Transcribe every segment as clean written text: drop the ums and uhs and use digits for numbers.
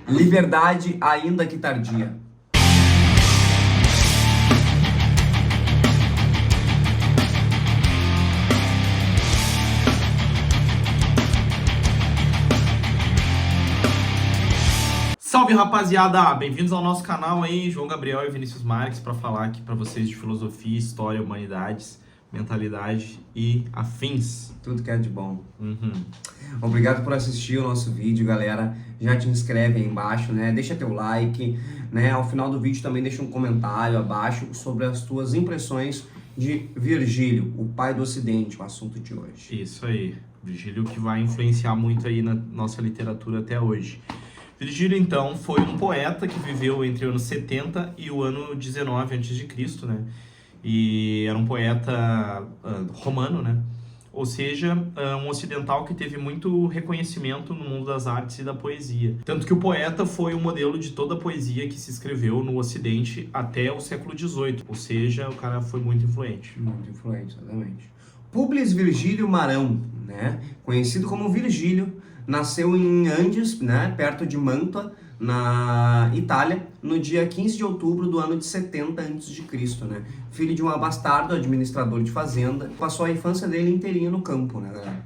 Liberdade, ainda que tardia. Salve, rapaziada! Bem-vindos ao nosso canal aí, João Gabriel e Vinícius Marques, para falar aqui para vocês de filosofia, história, humanidades, mentalidade e afins. Tudo que é de bom. Obrigado por assistir o nosso vídeo, galera. Já te inscreve aí embaixo, né? Deixa teu like, né? Ao final do vídeo também deixa um comentário abaixo sobre as tuas impressões de Virgílio, o pai do Ocidente, o assunto de hoje. Isso aí, Virgílio que vai influenciar muito aí na nossa literatura até hoje. Virgílio, então, foi um poeta que viveu entre o ano 70 e o ano 19 a.C., né? E era um poeta romano, né? Ou seja, um ocidental que teve muito reconhecimento no mundo das artes e da poesia. Tanto que o poeta foi o modelo de toda a poesia que se escreveu no Ocidente até o século XVIII. Ou seja, o cara foi muito influente. Muito influente, exatamente. Publius Virgílio Marão, né? Conhecido como Virgílio, nasceu em Andes, né? Perto de Mantua, na Itália, no dia 15 de outubro do ano de 70 a.C., né? Filho de um abastardo, administrador de fazenda, passou a infância dele inteirinha no campo, né, galera?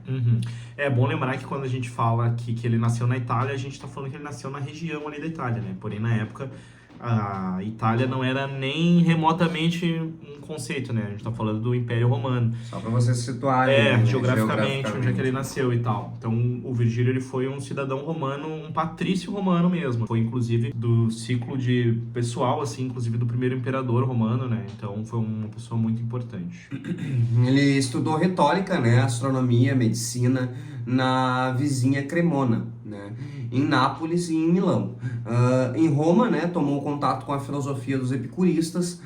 É bom lembrar que quando a gente fala que ele nasceu na Itália, a gente tá falando que ele nasceu na região ali da Itália, né? Porém, na época, a Itália não era nem remotamente um conceito, né? A gente tá falando do Império Romano. Só para vocês se situarem, né? Geograficamente, onde é que ele nasceu e tal. Então, o Virgílio, ele foi um cidadão romano, um patrício romano mesmo. Foi, inclusive, do ciclo de pessoal, assim, inclusive do primeiro imperador romano, né? Então, foi uma pessoa muito importante. Ele estudou retórica, né? Astronomia, medicina, na vizinha Cremona, né? Em Nápoles e em Milão. Em Roma, né? Tomou contato com a filosofia dos epicuristas,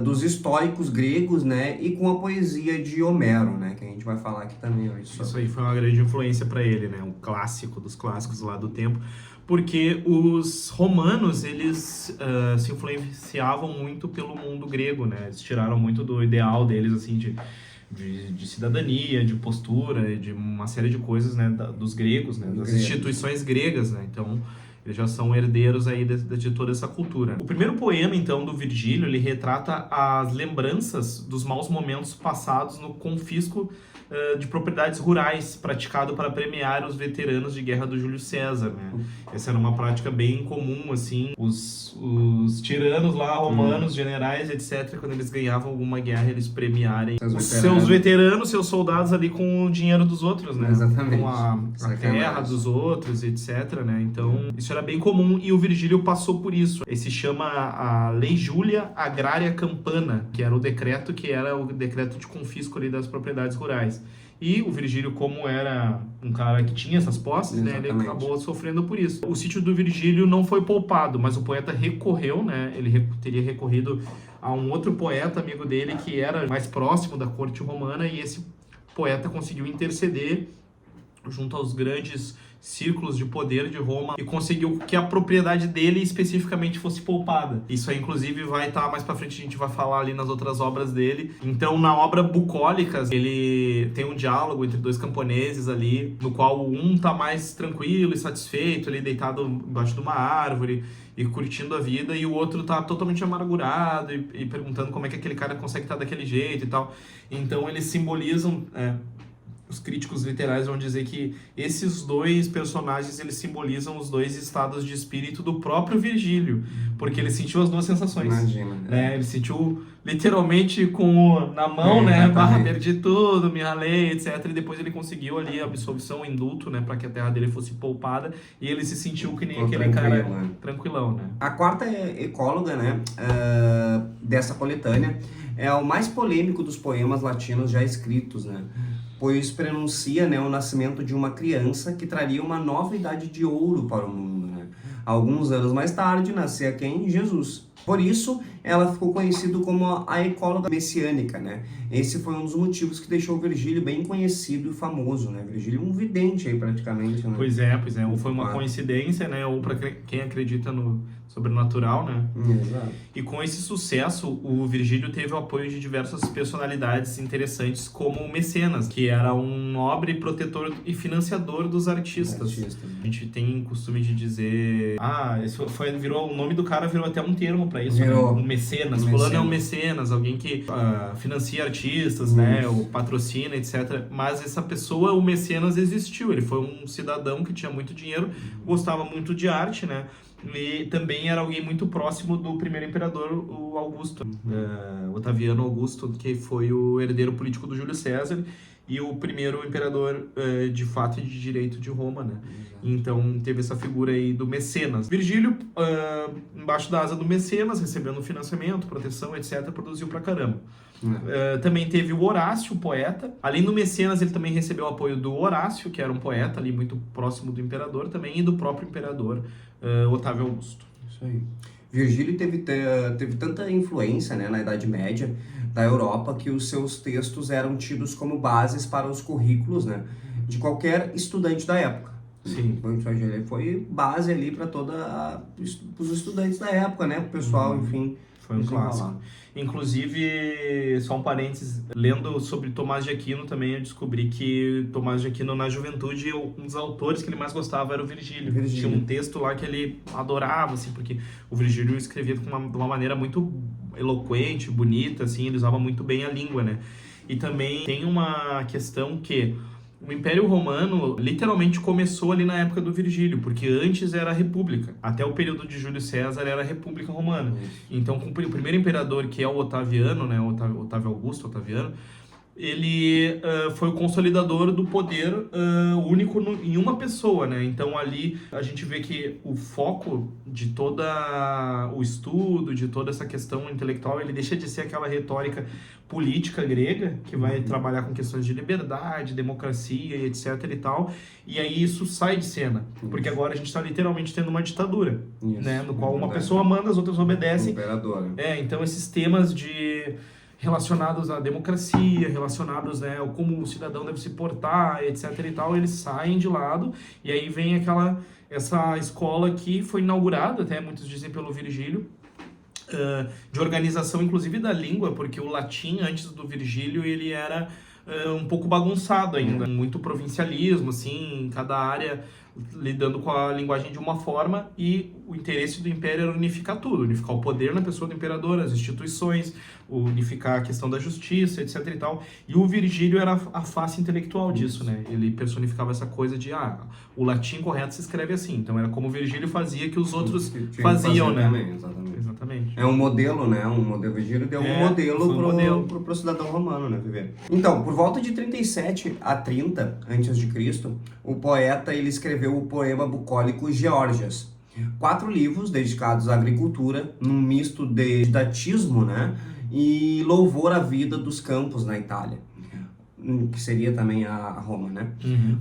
dos estoicos gregos, né? E com a poesia de Homero, né? Que a gente vai falar aqui também hoje. Isso aí foi uma grande influência para ele, né? Um clássico dos clássicos lá do tempo. Porque os romanos, eles se influenciavam muito pelo mundo grego, né? Eles tiraram muito do ideal deles, assim, de cidadania, de postura, de uma série de coisas, né? Dos gregos, né? Das instituições gregas, né? Então, eles já são herdeiros aí de toda essa cultura. O primeiro poema, então, do Virgílio, ele retrata as lembranças dos maus momentos passados no confisco de propriedades rurais, praticado para premiar os veteranos de guerra do Júlio César, né? Essa era uma prática bem comum, assim, os tiranos lá, romanos, generais, etc., quando eles ganhavam alguma guerra, eles premiarem seus veteranos, seus soldados ali com o dinheiro dos outros, né? Exatamente. Com a terra dos outros, etc., né? Então, isso era bem comum e o Virgílio passou por isso. Esse se chama a Lei Júlia Agrária Campana, que era o decreto de confisco ali das propriedades rurais. E o Virgílio, como era um cara que tinha essas posses, né, ele acabou sofrendo por isso. O sítio do Virgílio não foi poupado, mas o poeta recorreu, né, ele teria recorrido a um outro poeta amigo dele que era mais próximo da corte romana, e esse poeta conseguiu interceder junto aos grandes círculos de poder de Roma e conseguiu que a propriedade dele especificamente fosse poupada. Isso aí, inclusive, vai estar mais pra frente, a gente vai falar ali nas outras obras dele. Então, na obra Bucólicas, ele tem um diálogo entre dois camponeses ali, no qual um tá mais tranquilo e satisfeito, ali deitado embaixo de uma árvore e curtindo a vida, e o outro tá totalmente amargurado e perguntando como é que aquele cara consegue estar daquele jeito e tal. Então, eles simbolizam... Os críticos literais vão dizer que esses dois personagens, eles simbolizam os dois estados de espírito do próprio Virgílio, porque ele sentiu as duas sensações. Imagina, né? Ele sentiu literalmente na mão, né? Barra, perdi tudo, me ralei, etc. E depois ele conseguiu ali a absolvição, o indulto, né? Para que a terra dele fosse poupada, e ele se sentiu que nem aquele cara tranquilão, né? A quarta ecóloga, né? Dessa coletânea é o mais polêmico dos poemas latinos já escritos, né? Pois prenuncia, né, o nascimento de uma criança que traria uma nova idade de ouro para o mundo, né? Alguns anos mais tarde, nascia quem? Jesus, Por isso, ela ficou conhecida como a ecóloga messiânica, né? Esse foi um dos motivos que deixou o Virgílio bem conhecido e famoso, né? Virgílio é um vidente aí, praticamente, né? Pois é. Ou foi uma coincidência, né? Ou para quem acredita no sobrenatural, né? Exato. E com esse sucesso, o Virgílio teve o apoio de diversas personalidades interessantes, como o Mecenas, que era um nobre protetor e financiador dos artistas. A gente tem costume de dizer, isso virou, o nome do cara virou até um termo para isso, né? Um mecenas. Fulano é um mecenas, alguém que financia artistas, né? Ou patrocina, etc. Mas essa pessoa, o mecenas, existiu. Ele foi um cidadão que tinha muito dinheiro, gostava muito de arte, né? E também era alguém muito próximo do primeiro imperador, o Augusto, Otaviano Augusto, que foi o herdeiro político do Júlio César e o primeiro imperador de fato e de direito de Roma, né? Então teve essa figura aí do mecenas. Virgílio, embaixo da asa do mecenas, recebendo financiamento, proteção, etc., produziu pra caramba. Também teve o Horácio, o poeta. Além do mecenas, ele também recebeu o apoio do Horácio, que era um poeta ali muito próximo do imperador também, e do próprio imperador Otávio Augusto. Isso aí. Virgílio teve tanta influência, né, na Idade Média da Europa que os seus textos eram tidos como bases para os currículos, né, de qualquer estudante da época. Sim. Então, ele foi base ali para os estudantes da época, né, o pessoal, enfim. Foi um clássico. Inclusive, só um parênteses, lendo sobre Tomás de Aquino também, eu descobri que Tomás de Aquino, na juventude, um dos autores que ele mais gostava era o Virgílio. Tinha um texto lá que ele adorava, assim, porque o Virgílio escrevia de uma maneira muito eloquente, bonita, assim, ele usava muito bem a língua, né? E também tem uma questão que o Império Romano literalmente começou ali na época do Virgílio, porque antes era a República. Até o período de Júlio César era a República Romana. Então, com o primeiro imperador, que é o Otaviano, né, Otávio Augusto, Otaviano, ele foi o consolidador do poder único em uma pessoa, né? Então ali a gente vê que o foco de todo o estudo, de toda essa questão intelectual, ele deixa de ser aquela retórica política grega, que vai trabalhar com questões de liberdade, democracia e etc e tal, e aí isso sai de cena, porque agora a gente está literalmente tendo uma ditadura, né? No qual uma pessoa manda, as outras obedecem. Imperador. Então esses temas relacionados à democracia, relacionados, né, ao como o cidadão deve se portar, etc e tal, eles saem de lado, e aí vem essa escola que foi inaugurada, até muitos dizem pelo Virgílio, de organização inclusive da língua, porque o latim antes do Virgílio ele era um pouco bagunçado ainda, muito provincialismo, assim, cada área lidando com a linguagem de uma forma, e o interesse do império era unificar tudo, unificar o poder na pessoa do imperador, as instituições, unificar a questão da justiça, etc e tal. E o Virgílio era a face intelectual disso, né? Ele personificava essa coisa de, o latim correto se escreve assim. Então era como o Virgílio fazia que os outros faziam, né? Também, exatamente. É um modelo, né? Virgílio deu um modelo pro cidadão romano, né, viver. Então, por volta de 37 a 30 a.C., o poeta ele escreveu o poema bucólico Geórgias. 4 livros dedicados à agricultura, num misto de didatismo, né, e louvor à vida dos campos na Itália, que seria também a Roma, né?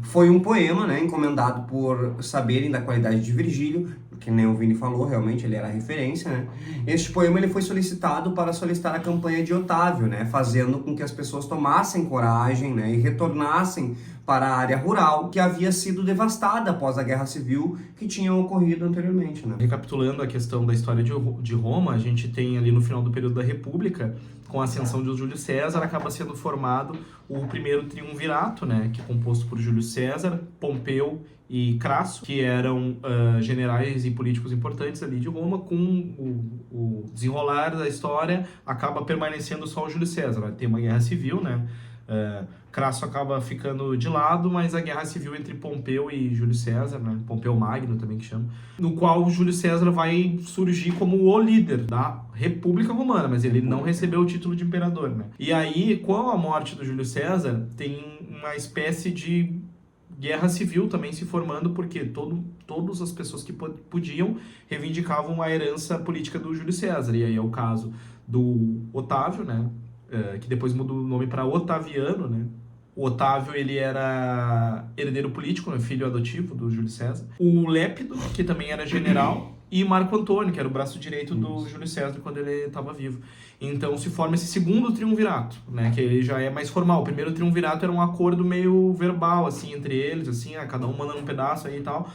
Foi um poema, né, encomendado por saberem da qualidade de Virgílio, que nem o Vini falou, realmente ele era a referência, né? Este poema ele foi solicitado para solicitar a campanha de Otávio, né, fazendo com que as pessoas tomassem coragem, né, e retornassem para a área rural que havia sido devastada após a Guerra Civil que tinha ocorrido anteriormente, né? Recapitulando a questão da história de Roma, a gente tem ali no final do período da República, com a ascensão de Júlio César, acaba sendo formado o primeiro triunvirato, né, que é composto por Júlio César, Pompeu e Crasso, que eram generais e políticos importantes ali de Roma. Com o desenrolar da história, acaba permanecendo só o Júlio César. Tem uma guerra civil, né? Crasso acaba ficando de lado, mas a guerra civil entre Pompeu e Júlio César, né? Pompeu Magno também que chama, no qual o Júlio César vai surgir como o líder da República Romana, mas ele não recebeu o título de imperador, né? E aí, com a morte do Júlio César, tem uma espécie de guerra civil também se formando, porque todas as pessoas que podiam reivindicavam a herança política do Júlio César. E aí é o caso do Otávio, né? Que depois muda o nome para Otaviano, né? O Otávio, ele era herdeiro político, né? Filho adotivo do Júlio César. O Lépido, que também era general, e Marco Antônio, que era o braço direito do Júlio César quando ele estava vivo. Então se forma esse segundo triunvirato, né, que ele já é mais formal. O primeiro triunvirato era um acordo meio verbal, assim, entre eles, assim, cada um mandando um pedaço aí e tal.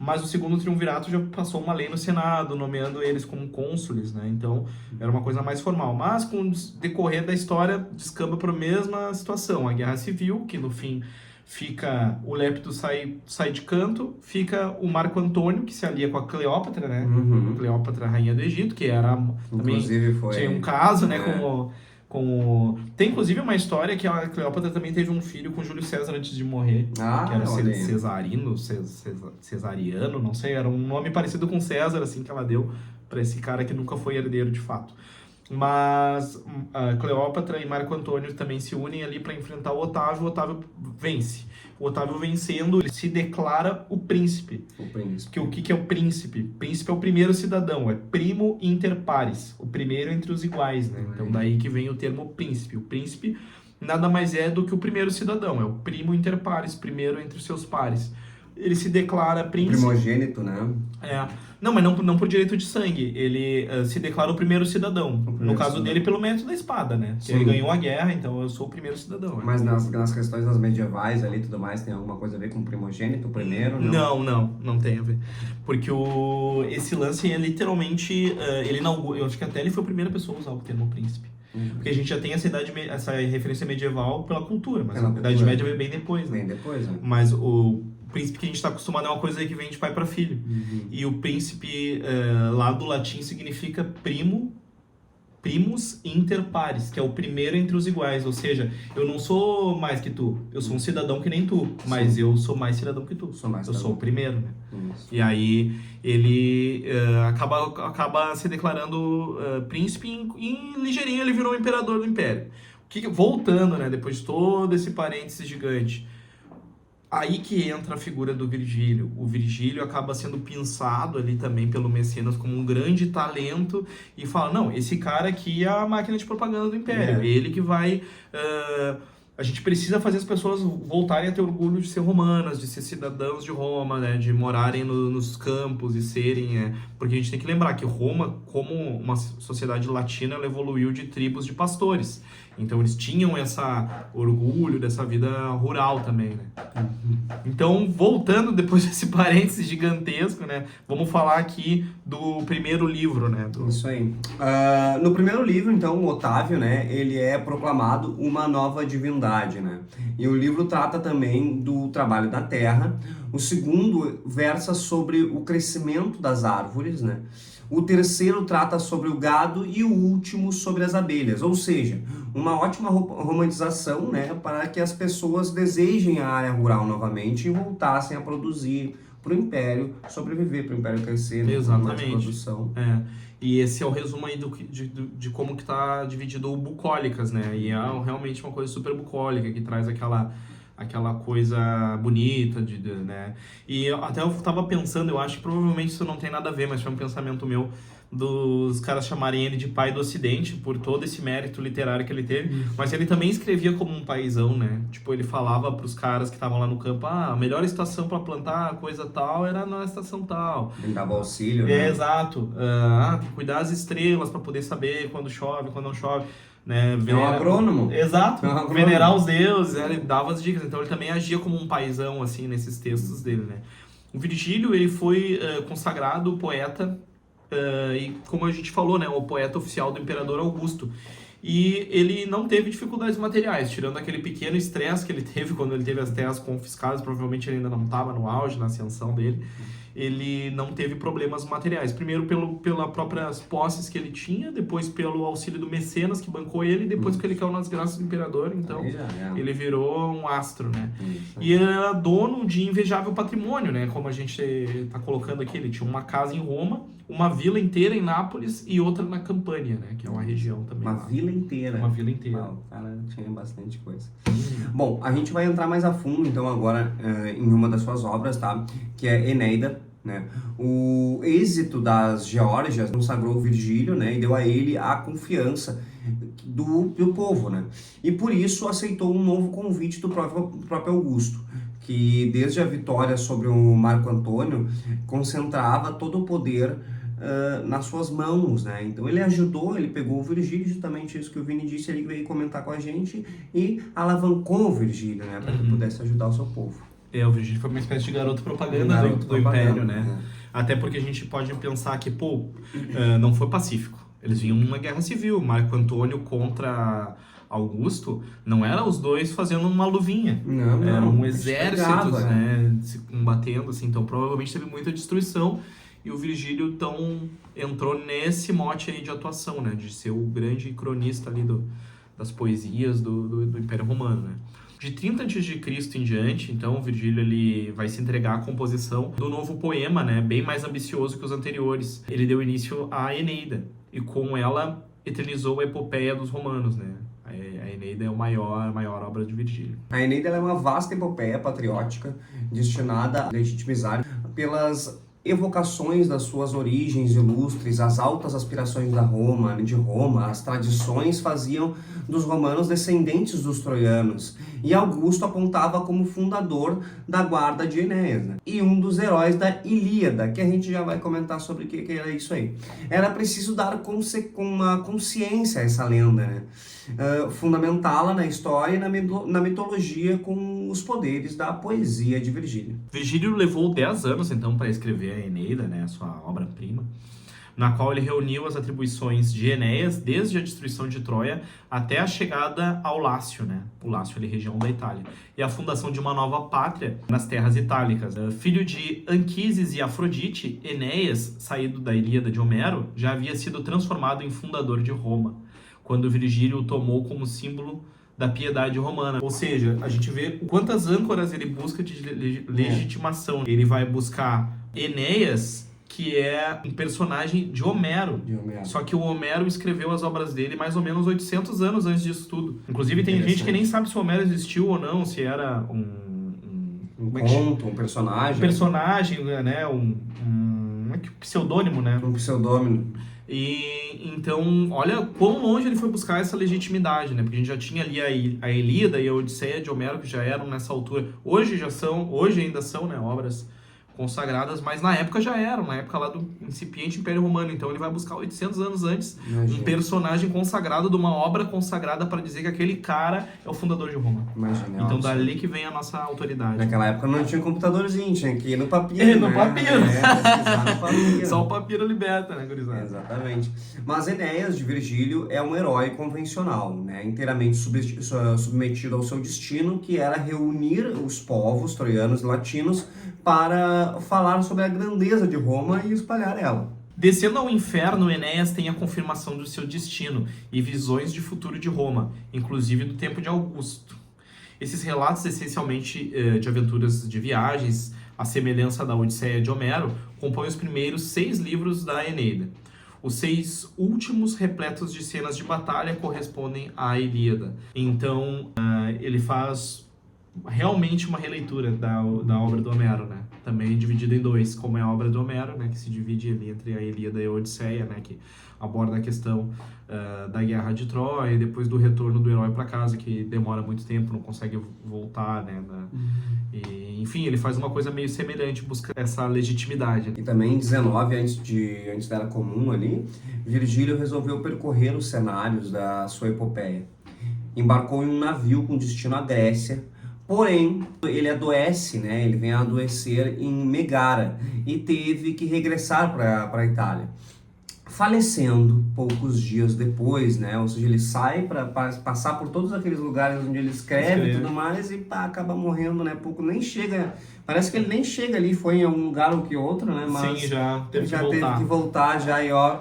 Mas o segundo triunvirato já passou uma lei no Senado, nomeando eles como cônsules, né? Então, era uma coisa mais formal. Mas, com o decorrer da história, descamba para a mesma situação. A Guerra Civil, que no fim fica... O Lepto sai de canto, fica o Marco Antônio, que se alia com a Cleópatra, né? Cleópatra, rainha do Egito, que era... Também Inclusive foi... tinha um caso, né? Tem inclusive uma história que a Cleópatra também teve um filho com Júlio César antes de morrer, que era Cesariano, não sei, era um nome parecido com César, assim, que ela deu para esse cara que nunca foi herdeiro de fato. Mas a Cleópatra e Marco Antônio também se unem ali para enfrentar o Otávio vence. O Otávio vencendo, ele se declara o príncipe. Que o que é o príncipe? Príncipe é o primeiro cidadão, é primo inter pares, o primeiro entre os iguais, né? Então daí que vem o termo príncipe. O príncipe nada mais é do que o primeiro cidadão, é o primo inter pares, primeiro entre os seus pares. Ele se declara príncipe. Primogênito, né? Não, mas não por direito de sangue. Ele se declara o primeiro cidadão. No caso dele, pelo mérito da espada, né? Que ele ganhou a guerra, então eu sou o primeiro cidadão. Mas nas questões das medievais ali e tudo mais, tem alguma coisa a ver com o primogênito, o primeiro? Não tem a ver. Porque esse lance é literalmente... ele inaugurou, eu acho que até ele foi a primeira pessoa a usar o termo príncipe. Porque a gente já tem essa referência medieval pela cultura, mas a Idade Média veio bem depois, né? Bem depois, né? Mas o príncipe que a gente está acostumado é uma coisa que vem de pai para filho. E o príncipe, lá do latim, significa primus inter pares, que é o primeiro entre os iguais. Ou seja, eu não sou mais que tu, eu sou um cidadão que nem tu, mas eu sou mais cidadão que tu. Eu sou o primeiro, né? E aí ele acaba se declarando príncipe e ligeirinho ele virou o imperador do império. Voltando, né, depois de todo esse parênteses gigante, aí que entra a figura do Virgílio. O Virgílio acaba sendo pensado ali também pelo Mecenas como um grande talento e fala, não, esse cara aqui é a máquina de propaganda do Império. Ele que vai... a gente precisa fazer as pessoas voltarem a ter orgulho de ser romanas, de ser cidadãos de Roma, né, de morarem nos campos e serem... porque a gente tem que lembrar que Roma, como uma sociedade latina, ela evoluiu de tribos de pastores. Então eles tinham esse orgulho dessa vida rural também, né? Então, voltando depois desse parênteses gigantesco, né? Vamos falar aqui do primeiro livro, né? Isso aí. No primeiro livro, então, o Otávio, né? Ele é proclamado uma nova divindade, né? E o livro trata também do trabalho da terra. O segundo versa sobre o crescimento das árvores, né? O terceiro trata sobre o gado e o último sobre as abelhas, ou seja, uma ótima romantização, né, para que as pessoas desejem a área rural novamente e voltassem a produzir para o Império sobreviver, para o Império crescer, né, com mais produção. E esse é o resumo aí de como que está dividido o Bucólicas, né, e é realmente uma coisa super bucólica, que traz aquela coisa bonita, né? E até eu tava pensando, eu acho que provavelmente isso não tem nada a ver, mas foi um pensamento meu, dos caras chamarem ele de pai do Ocidente, por todo esse mérito literário que ele teve, mas ele também escrevia como um paizão, né? Tipo, ele falava pros caras que estavam lá no campo, a melhor estação para plantar coisa tal era na estação tal. Ele dava auxílio, né? Exato. Tem que cuidar das estrelas para poder saber quando chove, quando não chove. Né, é um agrônomo. Exato, venerar os deuses, ele dava as dicas, então ele também agia como um paizão, assim, nesses textos dele, né. O Virgílio, ele foi consagrado poeta, e como a gente falou, né, o poeta oficial do imperador Augusto, e ele não teve dificuldades materiais, tirando aquele pequeno estresse que ele teve quando ele teve as terras confiscadas, provavelmente ele ainda não estava no auge, na ascensão dele, ele não teve problemas materiais. Primeiro pelas próprias posses que ele tinha, depois pelo auxílio do Mecenas, que bancou ele, e depois porque ele caiu nas graças do imperador, então ele virou um astro, né? E era dono de invejável patrimônio, né? Como a gente está colocando aqui, ele tinha uma casa em Roma, uma vila inteira em Nápoles e outra na Campânia, né? Que é uma região também. Uma vila inteira. Uma vila inteira. O cara tinha bastante coisa. Bom, a gente vai entrar mais a fundo, então, agora em uma das suas obras, tá? Que é Eneida, né? O êxito das Geórgias consagrou Virgílio, né? E deu a ele a confiança do povo, né? E por isso aceitou um novo convite do próprio Augusto, que desde a vitória sobre o Marco Antônio concentrava todo o poder nas suas mãos, né? Então ele ajudou, ele pegou o Virgílio, justamente isso que o Vini disse, ele veio comentar com a gente e alavancou o Virgílio, né? Para que pudesse ajudar o seu povo. O Virgílio foi uma espécie de garoto propaganda do Império, né? Até porque a gente pode pensar que, não foi pacífico. Eles vinham numa guerra civil. Marco Antônio contra Augusto, não era os dois fazendo uma luvinha. Não, era um exército, pegava, né? Se combatendo, assim. Então, provavelmente teve muita destruição. E o Virgílio, então, entrou nesse mote aí de atuação, né? De ser o grande cronista ali das poesias do Império Romano, né? De 30 a.C. em diante, então, o Virgílio ele vai se entregar à composição do novo poema, né? Bem mais ambicioso que os anteriores. Ele deu início à Eneida, e com ela eternizou a epopeia dos romanos, né? A Eneida é a maior obra de Virgílio. A Eneida é uma vasta epopeia patriótica destinada a legitimizar pelas evocações das suas origens ilustres, as altas aspirações de Roma, as tradições faziam dos romanos descendentes dos troianos, e Augusto apontava como fundador da guarda de Enéas, né? E um dos heróis da Ilíada, que a gente já vai comentar sobre o que era isso aí. Era preciso dar uma consciência a essa lenda, né? Fundamentá-la na história e na mitologia com os poderes da poesia de Virgílio. Virgílio levou 10 anos, então, para escrever a Eneida, né, a sua obra-prima, na qual ele reuniu as atribuições de Enéas desde a destruição de Troia até a chegada ao Lácio, né? O Lácio é a região da Itália, e a fundação de uma nova pátria nas terras itálicas. Filho de Anquises e Afrodite, Enéas, saído da Ilíada de Homero, já havia sido transformado em fundador de Roma, quando Virgílio o tomou como símbolo da piedade romana. Ou seja, a gente vê quantas âncoras ele busca de legitimação. Ele vai buscar Enéas, que é um personagem de Homero. Só que o Homero escreveu as obras dele mais ou menos 800 anos antes disso tudo. Inclusive tem gente que nem sabe se o Homero existiu ou não, se era um conto, um personagem. Um personagem, né? Um pseudônimo, né? Um pseudônimo. E então, olha quão longe ele foi buscar essa legitimidade, né? Porque a gente já tinha ali a Ilíada e a Odisseia de Homero, que já eram nessa altura. Hoje ainda são, né, obras consagradas, mas na época já eram, na época lá do incipiente Império Romano. Então ele vai buscar 800 anos antes um personagem consagrado de uma obra consagrada para dizer que aquele cara é o fundador de Roma. Imagina, então dali que vem a nossa autoridade. Naquela época não tinha computadorzinho, tinha que ir no papiro, no papiro. No papiro. Só o papiro liberta, né, gurizada? Exatamente. Mas Enéas de Virgílio é um herói convencional, né? Inteiramente submetido ao seu destino, que era reunir os povos troianos e latinos para falar sobre a grandeza de Roma e espalhar ela. Descendo ao inferno, Enéas tem a confirmação do seu destino e visões de futuro de Roma, inclusive do tempo de Augusto. Esses relatos, essencialmente de aventuras de viagens, à semelhança da Odisseia de Homero, compõem os primeiros 6 livros da Eneida. Os 6 últimos, repletos de cenas de batalha, correspondem à Ilíada. Então, ele faz realmente uma releitura da obra do Homero, né? Também dividida em 2, como é a obra do Homero, né? Que se divide ali entre a Ilíada e a Odisseia, né? Que aborda a questão da guerra de Troia e depois do retorno do herói para casa, que demora muito tempo, não consegue voltar, né? E, enfim, ele faz uma coisa meio semelhante, busca essa legitimidade. E também em 19, antes da Era Comum ali, Virgílio resolveu percorrer os cenários da sua epopeia. Embarcou em um navio com destino à Grécia. Porém, ele adoece, né? Ele vem a adoecer em Megara e teve que regressar para a Itália, falecendo poucos dias depois, né? Ou seja, ele sai para passar por todos aqueles lugares onde ele escreve e tudo mais e acaba morrendo, né? Pouco nem chega, parece que ele nem chega ali, foi em algum lugar ou que outro, né? Mas sim, já teve que voltar já e ó.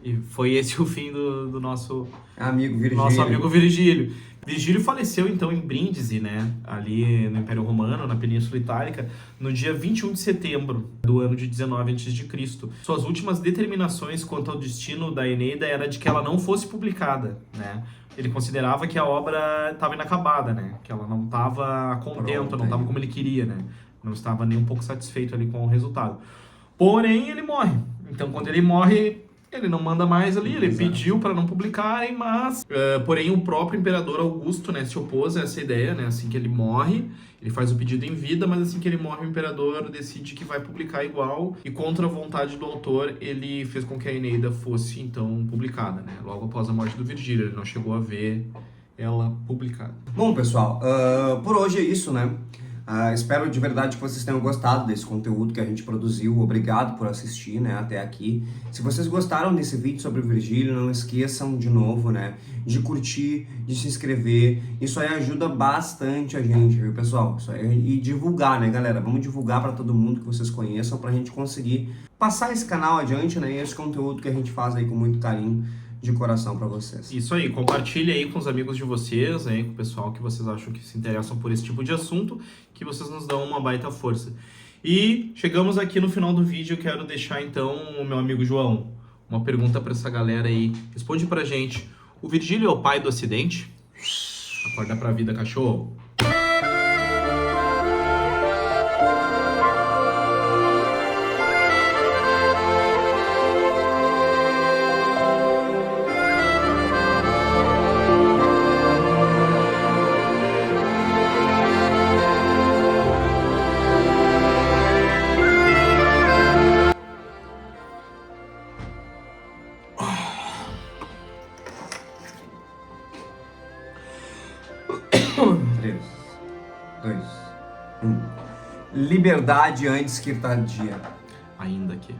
E foi esse o fim do nosso amigo Virgílio. Nosso amigo Virgílio. Virgílio faleceu, então, em Brindisi, né, ali no Império Romano, na Península Itálica, no dia 21 de setembro do ano de 19 a.C. Suas últimas determinações quanto ao destino da Eneida era de que ela não fosse publicada, né? Ele considerava que a obra estava inacabada, né? Que ela não estava contenta, não estava como ele queria, né? Não estava nem um pouco satisfeito ali com o resultado. Porém, ele morre. Então, quando ele morre, Ele não manda mais ali, ele Exato. pediu para não publicarem, mas... porém, o próprio imperador Augusto, né, se opôs a essa ideia, né, assim que ele morre, ele faz o pedido em vida, mas assim que ele morre, o imperador decide que vai publicar igual, e contra a vontade do autor, ele fez com que a Eneida fosse, então, publicada, né, logo após a morte do Virgílio. Ele não chegou a ver ela publicada. Bom, pessoal, por hoje é isso, né? Espero de verdade que vocês tenham gostado desse conteúdo que a gente produziu. Obrigado por assistir, né, até aqui. Se vocês gostaram desse vídeo sobre o Virgílio, não esqueçam de novo, né, de curtir, de se inscrever. Isso aí ajuda bastante a gente, viu, pessoal? Isso aí, e divulgar, né, galera? Vamos divulgar para todo mundo que vocês conheçam, pra gente conseguir passar esse canal adiante, né, e esse conteúdo que a gente faz aí com muito carinho, de coração para vocês. Isso aí, compartilhe aí com os amigos de vocês, aí, com o pessoal que vocês acham que se interessam por esse tipo de assunto, que vocês nos dão uma baita força. E chegamos aqui no final do vídeo. Eu quero deixar então o meu amigo João uma pergunta para essa galera aí. Responde pra gente: o Virgílio é o pai do Ocidente? Acorda pra vida, cachorro. Três, dois, um. Liberdade antes que tardia. Ainda aqui.